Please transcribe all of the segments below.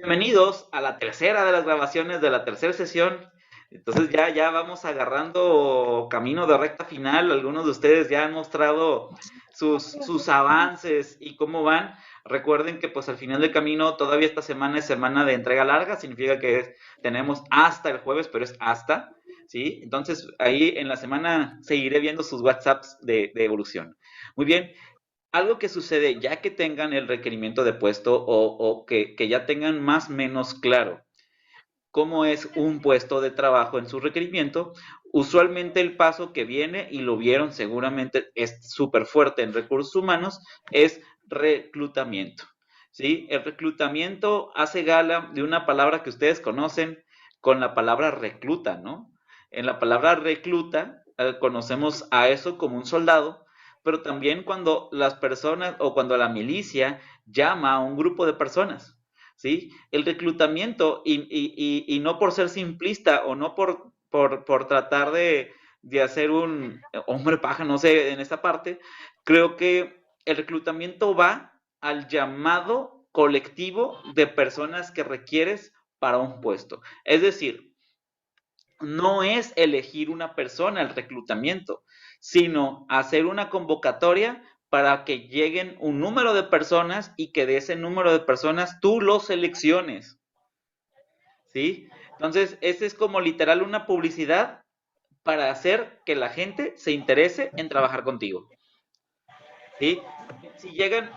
Bienvenidos a la tercera de las grabaciones de la tercera sesión. Entonces ya vamos agarrando camino de recta final. Algunos de ustedes ya han mostrado sus avances y cómo van. Recuerden que pues al final del camino todavía esta semana es semana de entrega larga. Significa que tenemos hasta el jueves, pero es hasta, ¿sí? Entonces ahí en la semana seguiré viendo sus WhatsApps de evolución. Muy bien. Algo que sucede ya que tengan el requerimiento de puesto o que ya tengan más o menos claro cómo es un puesto de trabajo en su requerimiento, usualmente el paso que viene, y lo vieron seguramente, es súper fuerte en recursos humanos, es reclutamiento. ¿Sí? El reclutamiento hace gala de una palabra que ustedes conocen con la palabra recluta, ¿no? En la palabra recluta conocemos a eso como un soldado, pero también cuando las personas o cuando la milicia llama a un grupo de personas. ¿Sí? El reclutamiento, y no por ser simplista o no por tratar de hacer un hombre paja, no sé, en esta parte, creo que el reclutamiento va al llamado colectivo de personas que requieres para un puesto. Es decir, no es elegir una persona el reclutamiento, sino hacer una convocatoria para que lleguen un número de personas y que de ese número de personas tú los selecciones, ¿sí? Entonces, ese es como literal una publicidad para hacer que la gente se interese en trabajar contigo, ¿sí? Si llegan,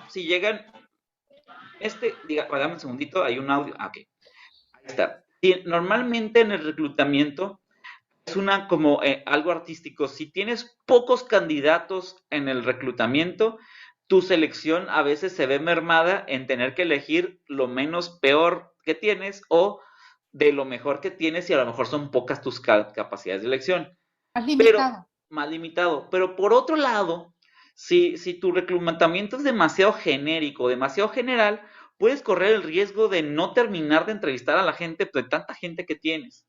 dame un segundito, hay un audio, ok, ahí está. Sí, normalmente en el reclutamiento es una como algo artístico. Si tienes pocos candidatos en el reclutamiento, tu selección a veces se ve mermada en tener que elegir lo menos peor que tienes o de lo mejor que tienes, y a lo mejor son pocas tus capacidades de elección, Más pero limitado. más limitado. Pero por otro lado, si tu reclutamiento es demasiado genérico, demasiado general, puedes correr el riesgo de no terminar de entrevistar a la gente, pues, de tanta gente que tienes.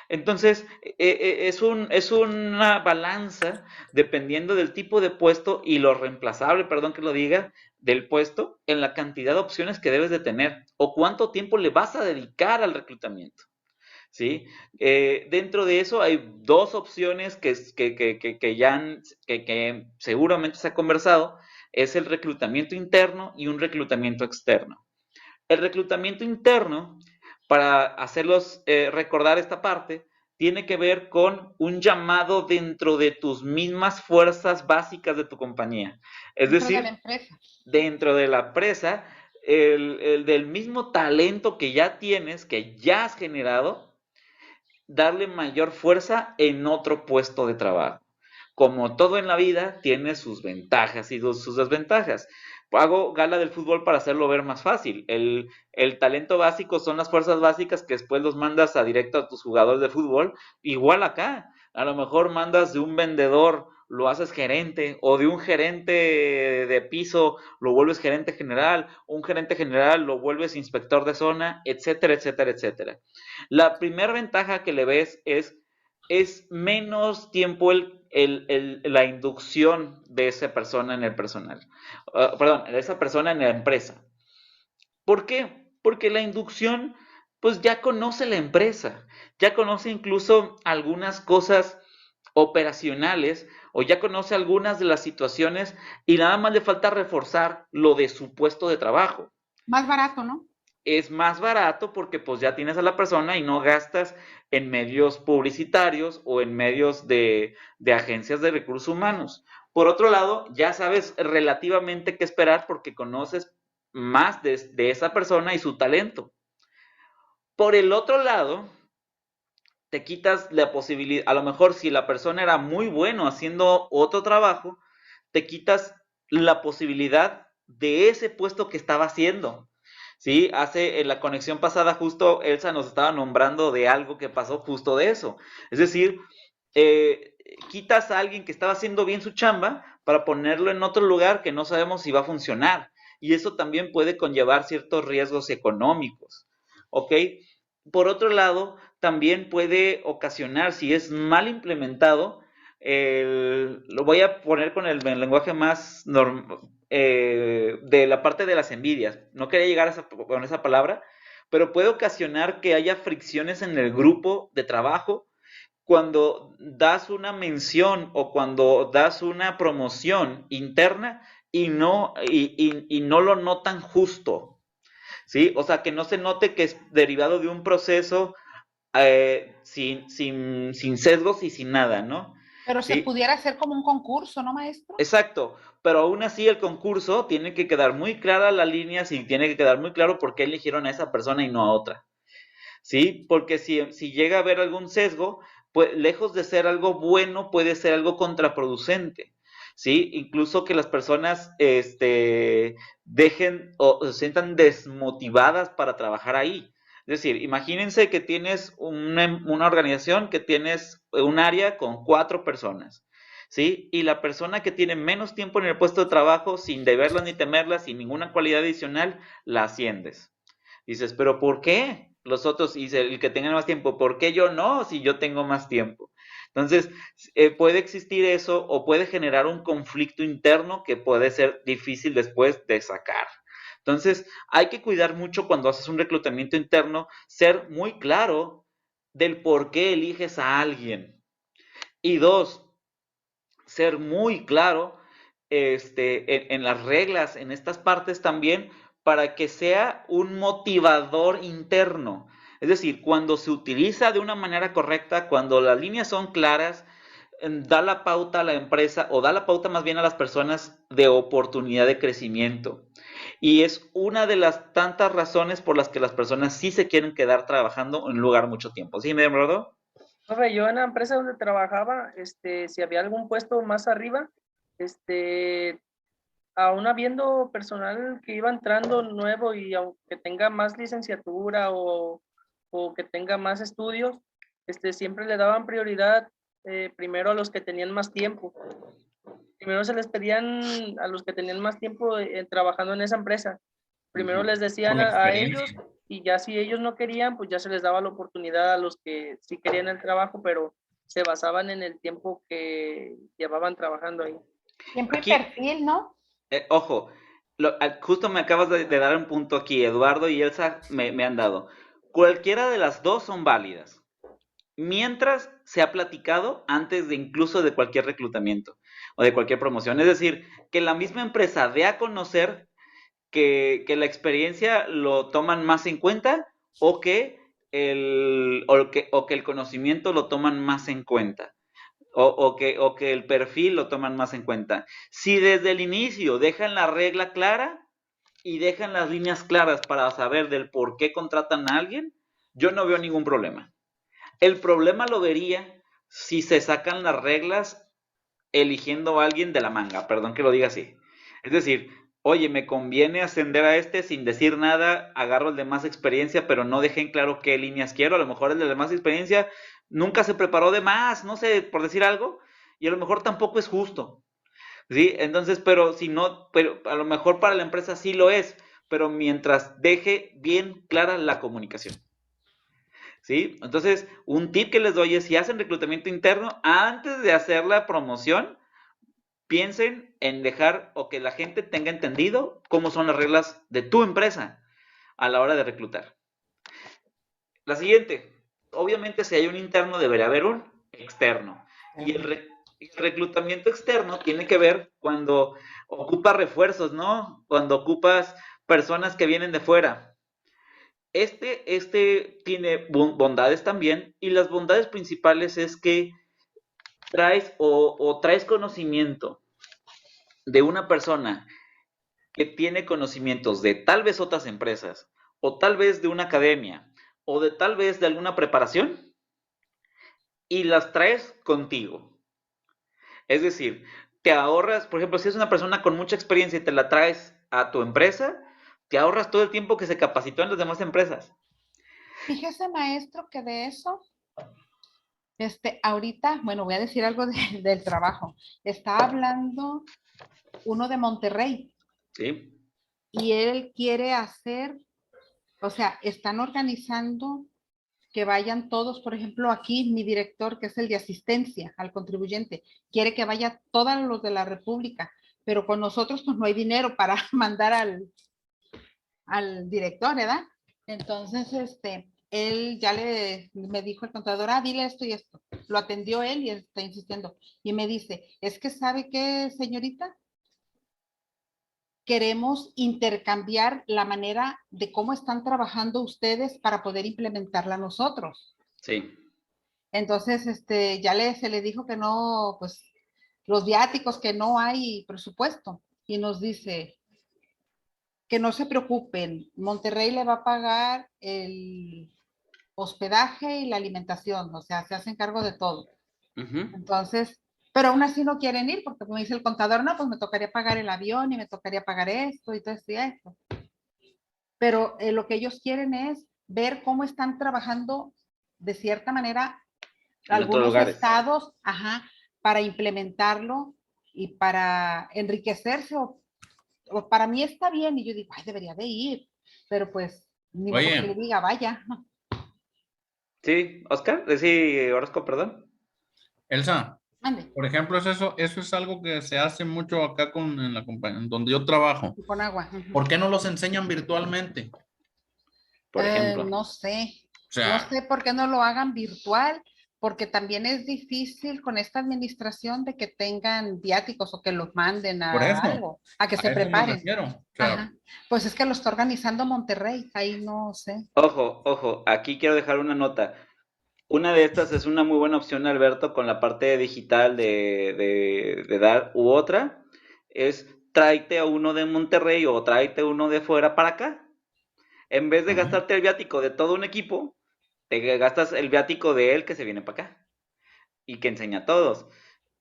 Entonces, es una balanza dependiendo del tipo de puesto y lo reemplazable, perdón que lo diga, del puesto en la cantidad de opciones que debes de tener o cuánto tiempo le vas a dedicar al reclutamiento. ¿Sí? Dentro de eso hay dos opciones que seguramente se ha conversado, es el reclutamiento interno y un reclutamiento externo. El reclutamiento interno, para hacerlos recordar esta parte, tiene que ver con un llamado dentro de tus mismas fuerzas básicas de tu compañía. Es Dentro de la decir, empresa. dentro de la empresa, el del mismo talento que ya tienes, que ya has generado, darle mayor fuerza en otro puesto de trabajo. Como todo en la vida, tiene sus ventajas y sus desventajas. Hago gala del fútbol para hacerlo ver más fácil. El talento básico son las fuerzas básicas que después los mandas a directo a tus jugadores de fútbol. Igual acá, a lo mejor mandas de un vendedor, lo haces gerente, o de un gerente de piso, lo vuelves gerente general, un gerente general lo vuelves inspector de zona, etcétera, etcétera, etcétera. La primera ventaja que le ves es menos tiempo la inducción de esa persona en el personal. Perdón, de esa persona en la empresa. ¿Por qué? Porque la inducción, pues ya conoce la empresa, ya conoce incluso algunas cosas operacionales o ya conoce algunas de las situaciones y nada más le falta reforzar lo de su puesto de trabajo. Más barato, ¿no? Es más barato porque pues ya tienes a la persona y no gastas en medios publicitarios o en medios de agencias de recursos humanos. Por otro lado, ya sabes relativamente qué esperar porque conoces más de esa persona y su talento. Por el otro lado, te quitas la posibilidad, a lo mejor si la persona era muy bueno haciendo otro trabajo, te quitas la posibilidad de ese puesto que estaba haciendo. Sí, hace en la conexión pasada justo Elsa nos estaba nombrando de algo que pasó justo de eso. Es decir, eh, quitas a alguien que estaba haciendo bien su chamba para ponerlo en otro lugar que no sabemos si va a funcionar. Y eso también puede conllevar ciertos riesgos económicos. ¿Ok? Por otro lado, también puede ocasionar, si es mal implementado, lo voy a poner con el lenguaje más de la parte de las envidias. No quería llegar con esa palabra, pero puede ocasionar que haya fricciones en el grupo de trabajo cuando das una mención o cuando das una promoción interna y no lo notan justo, ¿sí? O sea, que no se note que es derivado de un proceso sin sesgos y sin nada, ¿no? Pero se ¿Sí? pudiera hacer como un concurso, ¿no, maestro? Exacto, pero aún así el concurso tiene que quedar muy clara la línea, sí, tiene que quedar muy claro por qué eligieron a esa persona y no a otra, ¿sí? Porque si llega a haber algún sesgo, pues lejos de ser algo bueno, puede ser algo contraproducente, ¿sí? Incluso que las personas dejen o se sientan desmotivadas para trabajar ahí. Es decir, imagínense que tienes una organización, que tienes un área con 4 personas, ¿sí? Y la persona que tiene menos tiempo en el puesto de trabajo, sin deberla ni temerla, sin ninguna cualidad adicional, la asciendes. Dices, pero ¿por qué? Los otros, y el que tenga más tiempo, ¿por qué yo no si yo tengo más tiempo? Entonces, puede existir eso o puede generar un conflicto interno que puede ser difícil después de sacar. Entonces, hay que cuidar mucho cuando haces un reclutamiento interno, ser muy claro del por qué eliges a alguien. Y dos, ser muy claro en las reglas, en estas partes también, para que sea un motivador interno. Es decir, cuando se utiliza de una manera correcta, cuando las líneas son claras, da la pauta a la empresa o da la pauta más bien a las personas de oportunidad de crecimiento. Y es una de las tantas razones por las que las personas sí se quieren quedar trabajando en un lugar mucho tiempo. ¿Sí, me acuerdo? Profe, yo en la empresa donde trabajaba, si había algún puesto más arriba, este, aún habiendo personal que iba entrando nuevo y aunque tenga más licenciatura o que tenga más estudios, siempre le daban prioridad primero a los que tenían más tiempo. Primero se les pedían a los que tenían más tiempo trabajando en esa empresa. Primero les decían Con a experiencia. ellos y ya si ellos no querían, pues ya se les daba la oportunidad a los que sí querían el trabajo, pero se basaban en el tiempo que llevaban trabajando ahí. Tiempo y Aquí, perfil, ¿no? ojo, justo me acabas de dar un punto aquí, Eduardo y Elsa me han dado. Cualquiera de las dos son válidas, mientras se ha platicado antes de incluso de cualquier reclutamiento o de cualquier promoción. Es decir, que la misma empresa dé a conocer que la experiencia lo toman más en cuenta o que o que el conocimiento lo toman más en cuenta. O que el perfil lo toman más en cuenta. Si desde el inicio dejan la regla clara y dejan las líneas claras para saber del por qué contratan a alguien, yo no veo ningún problema. El problema lo vería si se sacan las reglas eligiendo a alguien de la manga, perdón que lo diga así. Es decir, oye, me conviene ascender a este sin decir nada, agarro el de más experiencia, pero no dejen claro qué líneas quiero. A lo mejor el de más experiencia nunca se preparó de más, no sé, por decir algo, y a lo mejor tampoco es justo. ¿Sí? Entonces, pero si no, pero a lo mejor para la empresa sí lo es, pero mientras deje bien clara la comunicación. ¿Sí? Entonces, un tip que les doy es si hacen reclutamiento interno, antes de hacer la promoción, piensen en dejar o que la gente tenga entendido cómo son las reglas de tu empresa a la hora de reclutar. La siguiente, obviamente si hay un interno debería haber un externo. Y el reclutamiento externo tiene que ver cuando ocupas refuerzos, ¿no? Cuando ocupas personas que vienen de fuera. Este tiene bondades también y las bondades principales es que traes o traes conocimiento de una persona que tiene conocimientos de tal vez otras empresas, o tal vez de una academia, o de tal vez de alguna preparación, y las traes contigo. Es decir, te ahorras, por ejemplo, si es una persona con mucha experiencia y te la traes a tu empresa, te ahorras todo el tiempo que se capacitó en las demás empresas. Fíjese, maestro, que de eso, ahorita, bueno, voy a decir algo del trabajo. Está hablando uno de Monterrey ¿Sí? y él quiere hacer, o sea, están organizando que vayan todos, por ejemplo, aquí mi director, que es el de asistencia al contribuyente, quiere que vaya todos los de la República, pero con nosotros pues no hay dinero para mandar al director, ¿verdad? Entonces, él ya me dijo el contador, dile esto y esto. Lo atendió él y él está insistiendo. Y me dice, es que ¿sabe qué, señorita? Queremos intercambiar la manera de cómo están trabajando ustedes para poder implementarla nosotros. Sí. Entonces, ya se le dijo que no, pues, los viáticos, que no hay presupuesto. Y nos dice que no se preocupen, Monterrey le va a pagar el hospedaje y la alimentación, o sea, se hacen cargo de todo. Entonces, pero aún así no quieren ir porque me dice el contador, no, pues me tocaría pagar el avión y me tocaría pagar esto y todo esto y esto. Pero lo que ellos quieren es ver cómo están trabajando de cierta manera En otros algunos lugares. estados, para implementarlo y para enriquecerse o para mí está bien y yo digo, ay, debería de ir, pero pues ni modo que le diga, vaya. Sí, Oscar, sí, Orozco, perdón. Elsa, Mande. por ejemplo, eso es algo que se hace mucho acá en la compañía, donde yo trabajo. Con agua. ¿Por qué no los enseñan virtualmente? Por ejemplo. No sé. O sea, No sé por qué no lo hagan virtual, porque también es difícil con esta administración de que tengan viáticos o que los manden por a eso, algo, a que a se eso me preparen. refiero. O sea, Pues es que lo está organizando Monterrey, ahí no sé. Ojo, aquí quiero dejar una nota. Una de estas es una muy buena opción, Alberto, con la parte digital de dar, u otra, es tráete a uno de Monterrey o tráete uno de fuera para acá. En vez de gastarte el viático de todo un equipo, te gastas el viático de él que se viene para acá y que enseña a todos.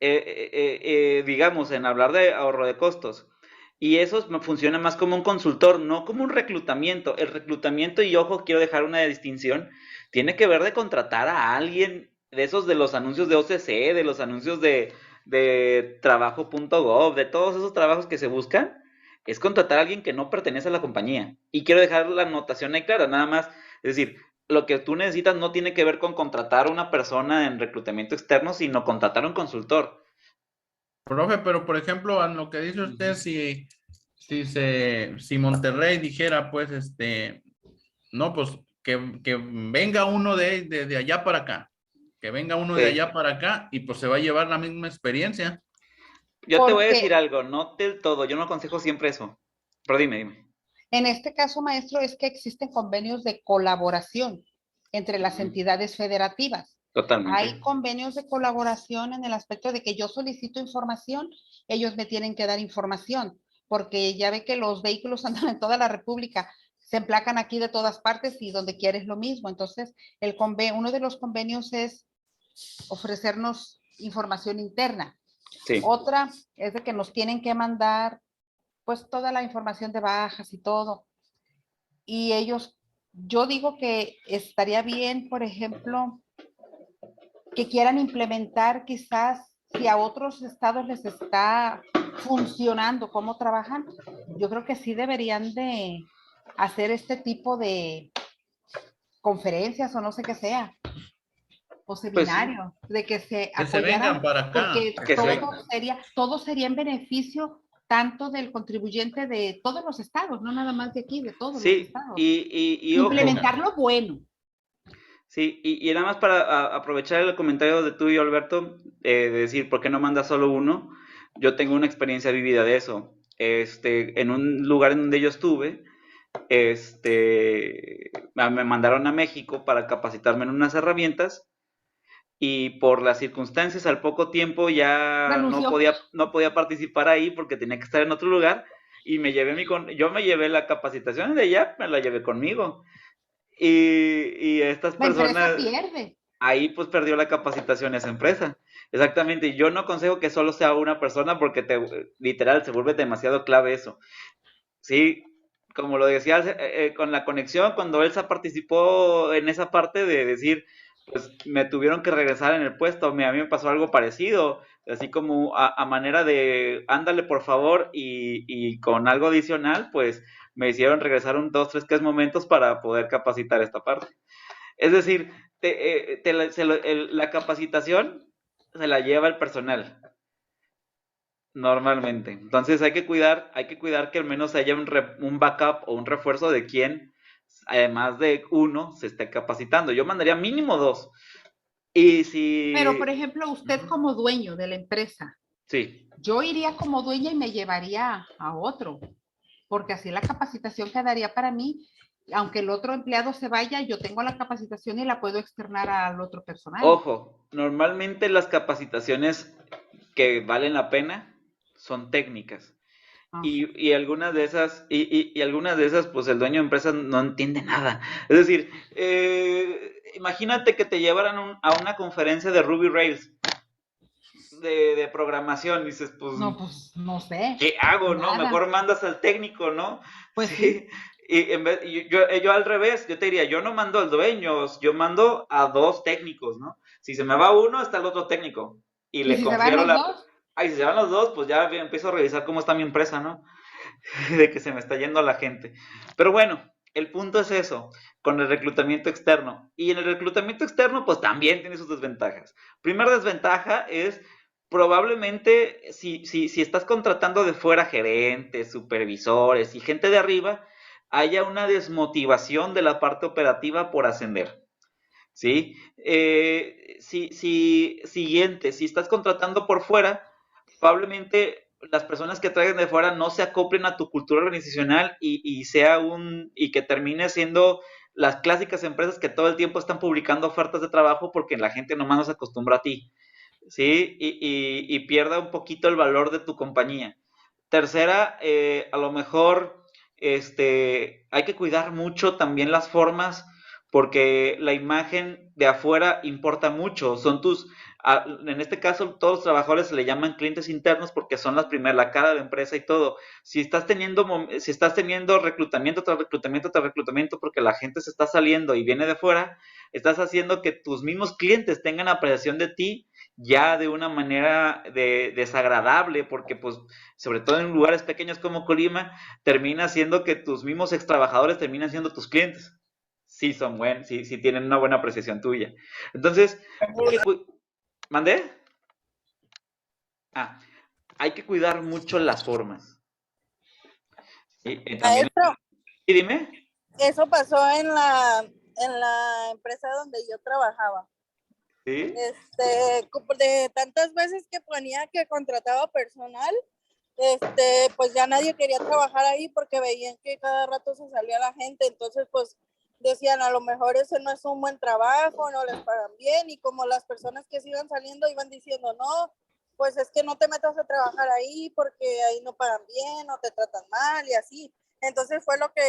Digamos, en hablar de ahorro de costos. Y eso funciona más como un consultor, no como un reclutamiento. El reclutamiento, y ojo, quiero dejar una distinción, tiene que ver de contratar a alguien de esos de los anuncios de OCC, de los anuncios de trabajo.gov, de todos esos trabajos que se buscan, es contratar a alguien que no pertenece a la compañía. Y quiero dejar la anotación ahí clara, nada más, es decir, lo que tú necesitas no tiene que ver con contratar a una persona en reclutamiento externo, sino contratar a un consultor. profe, pero por ejemplo, en lo que dice usted, si Monterrey dijera, pues, no, pues, que venga uno de allá para acá, que venga uno de Sí. allá para acá y pues se va a llevar la misma experiencia. Yo te voy a decir algo, no del todo, yo no aconsejo siempre eso. Pero dime. En este caso, maestro, es que existen convenios de colaboración entre las entidades federativas. Totalmente. Hay convenios de colaboración en el aspecto de que yo solicito información, ellos me tienen que dar información, porque ya ve que los vehículos andan en toda la República, se emplacan aquí de todas partes y donde quieres lo mismo. Entonces, uno de los convenios es ofrecernos información interna. Sí. Otra es de que nos tienen que mandar pues toda la información de bajas y todo. Y ellos, yo digo que estaría bien, por ejemplo, que quieran implementar quizás si a otros estados les está funcionando cómo trabajan, yo creo que sí deberían de hacer este tipo de conferencias o no sé qué sea, o seminarios, pues sí, de que se vengan apoyaran, para acá. porque Que todo sería en beneficio tanto del contribuyente de todos los estados, no nada más de aquí, de todos los estados. Y implementar lo bueno. Sí, y nada más para aprovechar el comentario de tú y Alberto, de decir, ¿por qué no manda solo uno? Yo tengo una experiencia vivida de eso. En un lugar en donde yo estuve, me mandaron a México para capacitarme en unas herramientas y por las circunstancias al poco tiempo ya no podía participar ahí porque tenía que estar en otro lugar y yo me llevé la capacitación de allá, me la llevé conmigo. Y estas personas, pierde. ahí pues perdió la capacitación esa empresa. Exactamente, yo no aconsejo que solo sea una persona porque literal se vuelve demasiado clave eso. Sí, como lo decías, con la conexión, cuando Elsa participó en esa parte de decir, pues me tuvieron que regresar en el puesto, a mí me pasó algo parecido, así como a manera de, ándale por favor, y con algo adicional, pues me hicieron regresar 2, 3 momentos para poder capacitar esta parte. Es decir, la capacitación se la lleva el personal. Normalmente. Entonces hay que cuidar que al menos haya un backup o un refuerzo de quien además de uno, se esté capacitando. Yo mandaría mínimo 2. Y si... Pero, por ejemplo, usted como dueño de la empresa, Sí. yo iría como dueña y me llevaría a otro, porque así la capacitación quedaría para mí. Aunque el otro empleado se vaya, yo tengo la capacitación y la puedo externar al otro personal. Ojo, normalmente las capacitaciones que valen la pena son técnicas. Ah. Y algunas de esas, y algunas de esas, pues el dueño de empresa no entiende nada. Es decir, imagínate que te llevaran a una conferencia de Ruby Rails, de programación, dices, pues, No, pues no sé. ¿qué hago, no? Nada. Mejor mandas al técnico, ¿no? Pues sí. Y yo al revés, yo te diría, yo no mando al dueño, yo mando a 2 técnicos, ¿no? Si se me va uno, está el otro técnico. Y ¿Y le si se van confiero los dos? Ay, si se van los 2, pues ya empiezo a revisar cómo está mi empresa, ¿no? De que se me está yendo la gente. Pero bueno, el punto es eso, con el reclutamiento externo. Y en el reclutamiento externo, pues también tiene sus desventajas. Primera desventaja es probablemente si estás contratando de fuera gerentes, supervisores y gente de arriba, haya una desmotivación de la parte operativa por ascender. ¿Sí? Siguiente, si estás contratando por fuera, probablemente las personas que traigan de fuera no se acoplen a tu cultura organizacional y que termine siendo las clásicas empresas que todo el tiempo están publicando ofertas de trabajo porque la gente nomás no se acostumbra a ti, ¿sí? Y pierda un poquito el valor de tu compañía. Tercera, a lo mejor hay que cuidar mucho también las formas porque la imagen de afuera importa mucho. En este caso, todos los trabajadores se le llaman clientes internos porque son la cara de la empresa y todo. Si estás teniendo reclutamiento tras reclutamiento tras reclutamiento porque la gente se está saliendo y viene de fuera, estás haciendo que tus mismos clientes tengan apreciación de ti ya de una manera desagradable, porque pues, sobre todo en lugares pequeños como Colima, termina siendo que tus mismos ex trabajadores terminan siendo tus clientes. Sí son buenos, sí tienen una buena apreciación tuya. Entonces, ¿mandé? Ah, hay que cuidar mucho las formas. Y también, Maestro, ¿y dime? eso pasó en la empresa donde yo trabajaba. ¿Sí? De tantas veces que ponía que contrataba personal, pues ya nadie quería trabajar ahí porque veían que cada rato se salía la gente, entonces pues decían a lo mejor ese no es un buen trabajo, no les pagan bien, y como las personas que se iban saliendo iban diciendo no, pues es que no te metas a trabajar ahí porque ahí no pagan bien, no te tratan mal y así. Entonces fue lo que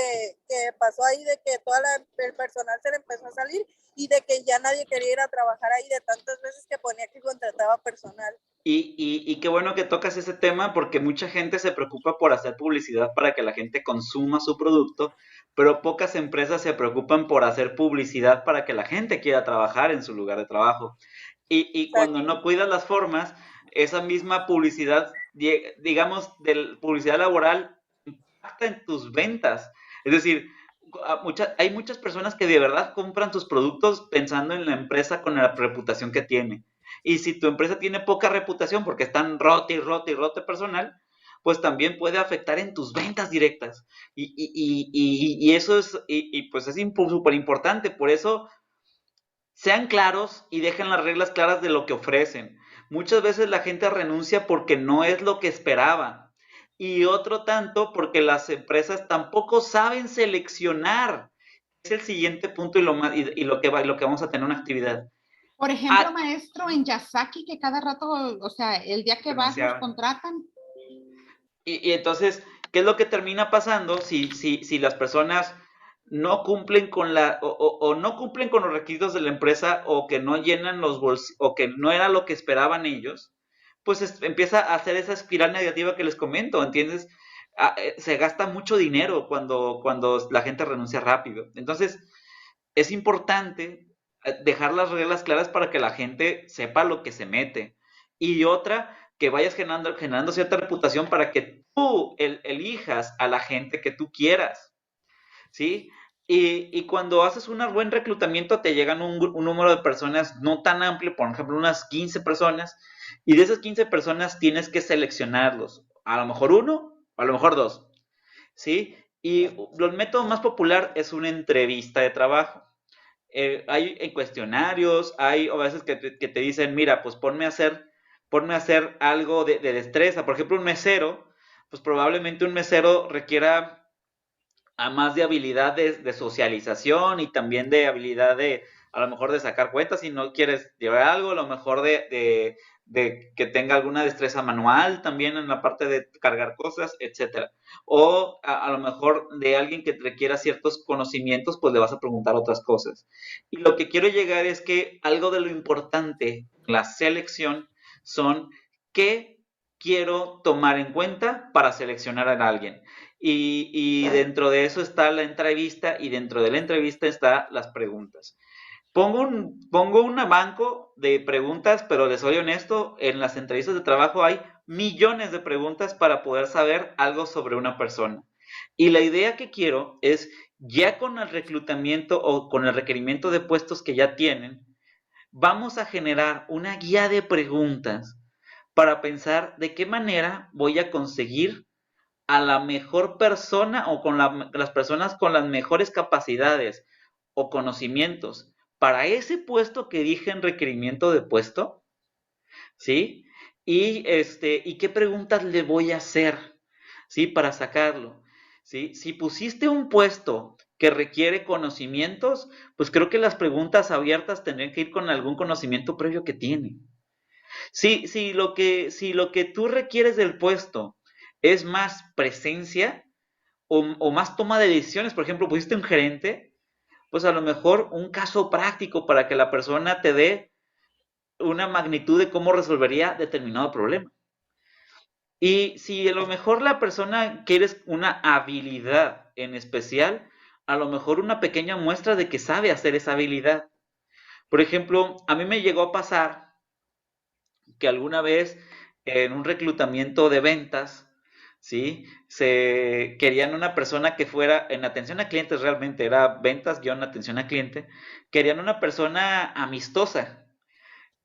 pasó ahí, de que el personal se le empezó a salir y de que ya nadie quería ir a trabajar ahí de tantas veces que ponía que contrataba personal. Y qué bueno que tocas ese tema porque mucha gente se preocupa por hacer publicidad para que la gente consuma su producto, pero pocas empresas se preocupan por hacer publicidad para que la gente quiera trabajar en su lugar de trabajo. Y cuando no cuidas las formas, esa misma publicidad, digamos, de publicidad laboral, impacta en tus ventas. Es decir, hay muchas personas que de verdad compran tus productos pensando en la empresa con la reputación que tiene. Y si tu empresa tiene poca reputación porque están rote y rote y rote personal, pues también puede afectar en tus ventas directas. Y eso pues es súper importante. Por eso sean claros y dejen las reglas claras de lo que ofrecen. Muchas veces la gente renuncia porque no es lo que esperaba. Y otro tanto porque las empresas tampoco saben seleccionar. Es el siguiente punto y lo que vamos a tener una actividad. Por ejemplo, maestro, en Yasaki, que cada rato, o sea, el día que vas los contratan. Y entonces, ¿qué es lo que termina pasando si las personas no cumplen o no cumplen con los requisitos de la empresa o que no llenan los bolsillos o que no era lo que esperaban ellos? Pues empieza a hacer esa espiral negativa que les comento, ¿entiendes? Se gasta mucho dinero cuando la gente renuncia rápido. Entonces, es importante dejar las reglas claras para que la gente sepa lo que se mete. Y otra, que vayas generando cierta reputación para que tú elijas a la gente que tú quieras, ¿sí? Y cuando haces un buen reclutamiento te llegan un número de personas no tan amplio, por ejemplo unas 15 personas, y de esas 15 personas tienes que seleccionarlos, a lo mejor uno, a lo mejor dos, ¿sí? Y el método más popular es una entrevista de trabajo. Hay en cuestionarios, hay a veces que te dicen, mira, pues ponme a hacer algo de destreza. Por ejemplo, un mesero, pues probablemente un mesero requiera a más de habilidad de socialización y también de habilidad a lo mejor de sacar cuentas si no quieres llevar algo, a lo mejor de que tenga alguna destreza manual también en la parte de cargar cosas, etcétera. O a lo mejor de alguien que requiera ciertos conocimientos, pues le vas a preguntar otras cosas. Y lo que quiero llegar es que algo de lo importante, la selección, son qué quiero tomar en cuenta para seleccionar a alguien. Y dentro de eso está la entrevista y dentro de la entrevista están las preguntas. Pongo un banco de preguntas, pero les soy honesto, en las entrevistas de trabajo hay millones de preguntas para poder saber algo sobre una persona. Y la idea que quiero es, ya con el reclutamiento o con el requerimiento de puestos que ya tienen, vamos a generar una guía de preguntas para pensar de qué manera voy a conseguir a la mejor persona o con las personas con las mejores capacidades o conocimientos para ese puesto que dije en requerimiento de puesto, ¿sí? Y qué preguntas le voy a hacer, ¿sí? Para sacarlo, ¿sí? Si pusiste un puesto que requiere conocimientos, pues creo que las preguntas abiertas tendrían que ir con algún conocimiento previo que tiene. Si lo que tú requieres del puesto es más presencia o más toma de decisiones, por ejemplo, pusiste un gerente, pues a lo mejor un caso práctico para que la persona te dé una magnitud de cómo resolvería determinado problema. Y si a lo mejor la persona quieres una habilidad en especial, a lo mejor una pequeña muestra de que sabe hacer esa habilidad. Por ejemplo, a mí me llegó a pasar que alguna vez en un reclutamiento de ventas, ¿sí? Se querían una persona que fuera en atención a clientes, realmente era ventas guión atención a cliente, querían una persona amistosa.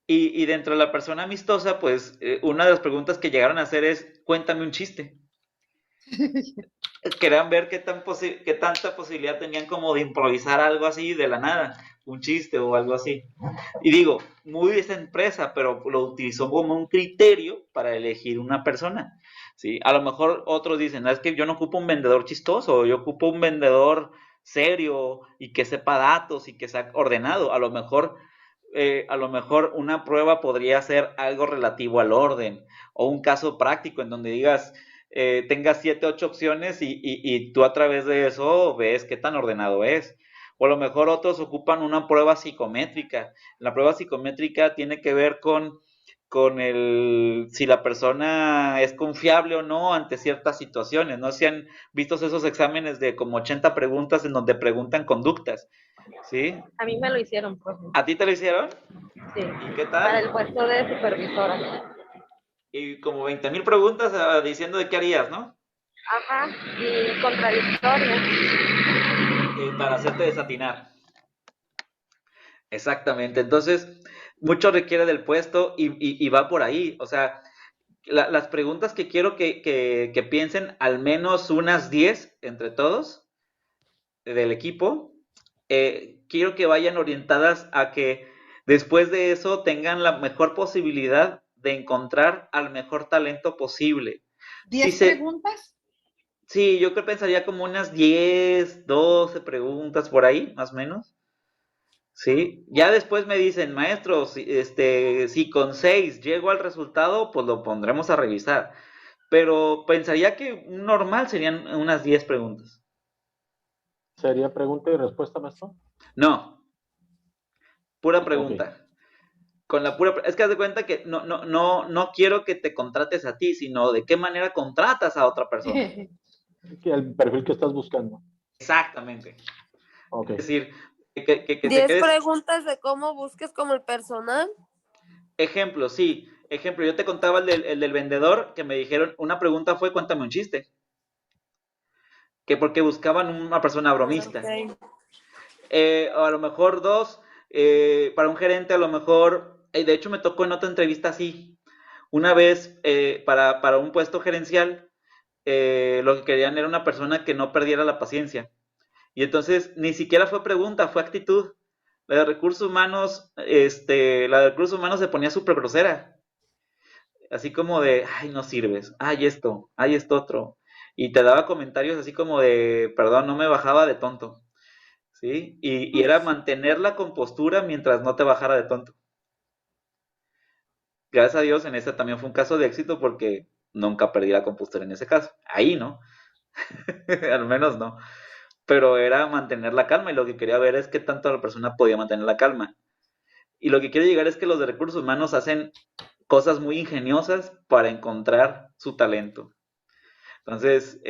Y dentro de la persona amistosa, pues una de las preguntas que llegaron a hacer es, cuéntame un chiste. Querían ver qué tanta posibilidad tenían como de improvisar algo así de la nada, un chiste o algo así. Y digo, muy esa empresa, pero lo utilizó como un criterio para elegir una persona. ¿Sí? A lo mejor otros dicen, es que yo no ocupo un vendedor chistoso, yo ocupo un vendedor serio y que sepa datos y que sea ordenado. A lo mejor una prueba podría ser algo relativo al orden o un caso práctico en donde digas, tengas 7, 8 opciones y tú a través de eso ves qué tan ordenado es. O a lo mejor otros ocupan una prueba psicométrica. La prueba psicométrica tiene que ver con si la persona es confiable o no ante ciertas situaciones. No sé si han visto esos exámenes de como 80 preguntas en donde preguntan conductas. ¿Sí? A mí me lo hicieron, pues. ¿A ti te lo hicieron? Sí. ¿Y qué Para el tal? puesto de supervisora. Y como 20,000 preguntas diciendo de qué harías, ¿no? Ajá. Y contradictorias. Para hacerte desatinar. Exactamente. Entonces, mucho requiere del puesto y va por ahí. O sea, las preguntas que quiero que piensen, al menos unas 10 entre todos del equipo, quiero que vayan orientadas a que después de eso tengan la mejor posibilidad de encontrar al mejor talento posible. Si ¿10 se, preguntas? sí, yo creo que pensaría como unas 10, 12 preguntas por ahí, más o menos. Sí, ya después me dicen, maestro, si con 6 llego al resultado, pues lo pondremos a revisar. Pero pensaría que normal serían unas 10 preguntas. ¿Sería pregunta y respuesta, maestro? No, pura Ok. pregunta. Es que haz de cuenta que no quiero que te contrates a ti, sino de qué manera contratas a otra persona. El perfil que estás buscando. Exactamente. Ok. Es decir, que te 10 quedes. preguntas de cómo busques como el personal. Ejemplo, sí. Ejemplo, yo te contaba el del vendedor que me dijeron, una pregunta fue, cuéntame un chiste. Que porque buscaban una persona bromista. Ok. O a lo mejor dos, para un gerente a lo mejor, de hecho me tocó en otra entrevista así. Una vez, para un puesto gerencial, lo que querían era una persona que no perdiera la paciencia. Y entonces ni siquiera fue pregunta, fue actitud. La de recursos humanos, se ponía súper grosera. Así como de, ay, no sirves, ay, esto otro. Y te daba comentarios así como de, perdón, no me bajaba de tonto. ¿Sí? Y era mantener la compostura mientras no te bajara de tonto. Gracias a Dios, en ese también fue un caso de éxito porque nunca perdí la compostura en ese caso. Ahí no, al menos no. Pero era mantener la calma y lo que quería ver es qué tanto la persona podía mantener la calma. Y lo que quiero llegar es que los de recursos humanos hacen cosas muy ingeniosas para encontrar su talento. Entonces,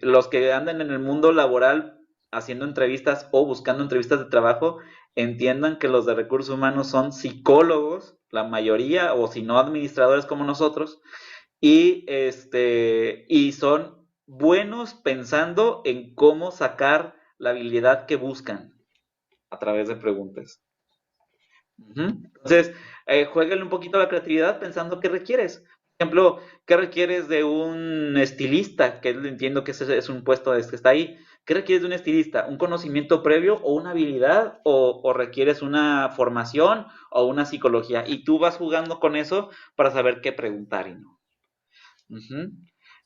los que andan en el mundo laboral haciendo entrevistas o buscando entrevistas de trabajo, entiendan que los de recursos humanos son psicólogos, la mayoría, o si no administradores como nosotros, y son buenos pensando en cómo sacar la habilidad que buscan a través de preguntas. Entonces, jueguenle un poquito a la creatividad pensando qué requieres. Por ejemplo, ¿qué requieres de un estilista? Que entiendo que ese es un puesto que está ahí. ¿Qué requieres de un estilista? ¿Un conocimiento previo o una habilidad? ¿O requieres una formación o una psicología? Y tú vas jugando con eso para saber qué preguntar y no.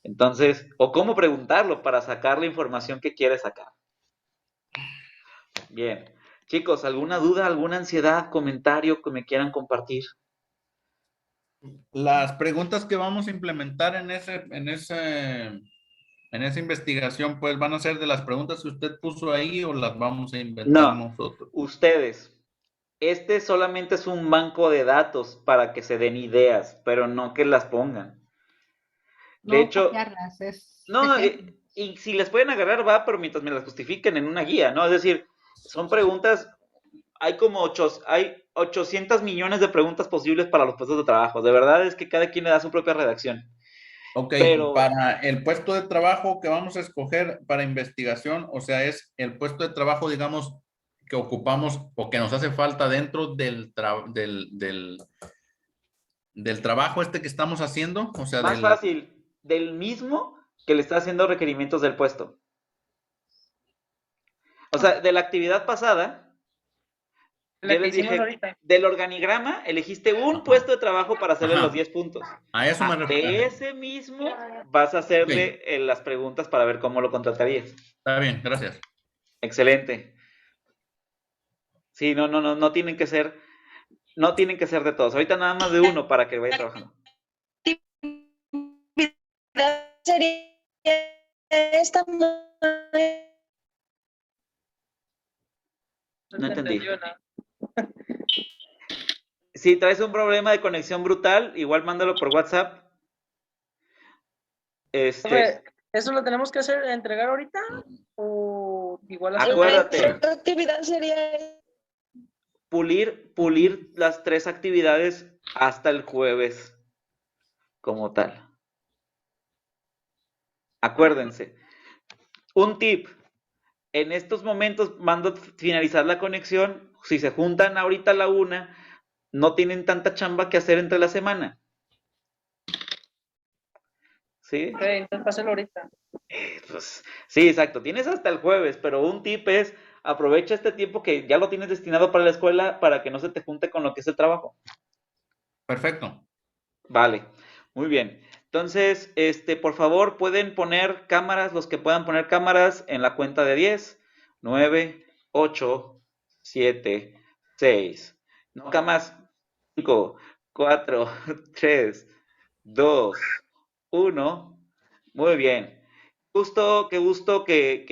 Entonces, o cómo preguntarlo para sacar la información que quieres sacar. Bien. Chicos, ¿alguna duda, alguna ansiedad, comentario que me quieran compartir? Las preguntas que vamos a implementar en esa investigación, pues van a ser de las preguntas que usted puso ahí o las vamos a inventar No, nosotros. ustedes. Este solamente es un banco de datos para que se den ideas, pero no que las pongan. De No hecho, copiarlas, es no, y si les pueden agarrar va, pero mientras me las justifiquen en una guía, ¿no? Es decir, son preguntas, hay 800 millones de preguntas posibles para los puestos de trabajo. De verdad es que cada quien le da su propia redacción. Ok, Pero para el puesto de trabajo que vamos a escoger para investigación, o sea, es el puesto de trabajo, digamos, que ocupamos o que nos hace falta dentro del trabajo este que estamos haciendo, o sea, más fácil, del mismo que le está haciendo requerimientos del puesto. O sea, de la actividad pasada, La yo que les hicimos dije, ahorita. del organigrama elegiste un Ajá. puesto de trabajo para hacerle los Ajá. 10 puntos. A eso me refiero. De ese mismo vas a hacerle las preguntas para ver cómo lo contratarías. Está bien, gracias. Excelente. Sí, no tienen que ser de todos. Ahorita nada más de uno para que vaya trabajando. Sería esta. No entendí. entendió nada. Si traes un problema de conexión brutal, igual mándalo por WhatsApp. Profe, ¿eso lo tenemos que hacer, entregar ahorita? ¿O igual hacer? Acuérdate, ¿Qué actividad sería? pulir las 3 actividades hasta el jueves como tal. Acuérdense. Un tip. En estos momentos mando finalizar la conexión. Si se juntan ahorita a la 1, no tienen tanta chamba que hacer entre la semana. ¿Sí? Ok, entonces páselo ahorita. Pues, sí, exacto. Tienes hasta el jueves, pero un tip es aprovecha este tiempo que ya lo tienes destinado para la escuela para que no se te junte con lo que es el trabajo. Perfecto. Vale, muy bien. Entonces, por favor, pueden poner cámaras, los que puedan poner cámaras en la cuenta de 10, 9, 8, 7, 6. No camas, 5, 4, 3, 2, 1. Muy bien. Qué gusto que